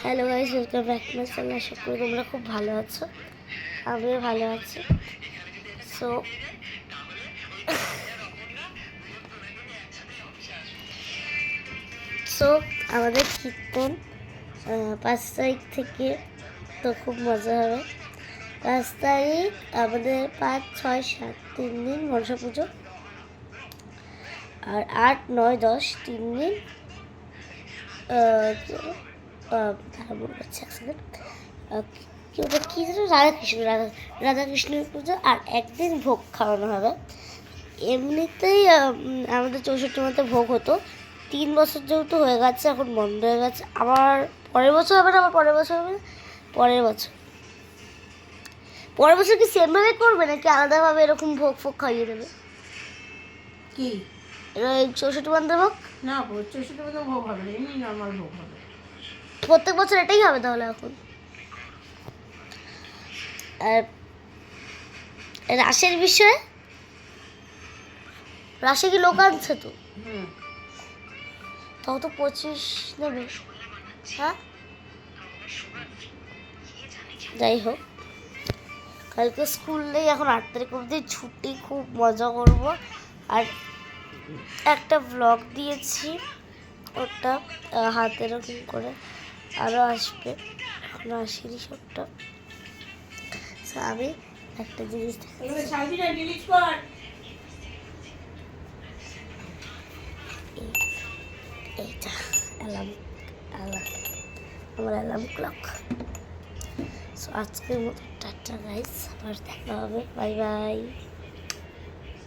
Hello guys, welcome back to my channel. আশা করি তোমরা খুব ভালো আছো, আমিও ভালো আছি। সো আমাদের কীর্তন 5 তারিখ থেকে, তো খুব মজা হবে। 5 তারিখ আমাদের 5, 6, 7 3 দিন মনসা পুজো, আর 8, 9, 10 3 দিন রাধাকৃষ্ণের পুজো, আর একদিন ভোগ খাওয়ানো হবে। এমনিতেই আমাদের 64 মতো ভোগ হতো, 3 বছর যেহেতু হয়ে গেছে এখন বন্ধ হয়ে গেছে। আবার পরের বছর হবে না, পরের বছর কি সেমভাবে করবে নাকি আলাদাভাবে এরকম ভোগ খাইয়ে দেবে? কি 64 মন্ত্র ভোগ? না, 64 মন্ত্র ভোগ হবে না, এমনি নর্মাল ভোগ হবে। প্রত্যেক বছর এটাই হবে তাহলে এখন? আর রাসের বিষয়ে, রাসে কি লোক আনছে তো? তাও তো 25 নেবে। হ্যাঁ, যাই হোক, কালকে স্কুল নেই, এখন 8 তারিখ অবধি ছুটি, খুব মজা করব। আর একটা ব্লগ দিয়েছি, ওটা হাতে এরকম করে আরও আসবে, এখনো আসেনি সবটা। আমি একটা জিনিস এইটা আমার অ্যালার্ম ক্লক। সো আজকের মতো টাটা গাইস, আবার দেখা হবে, বাই বাই।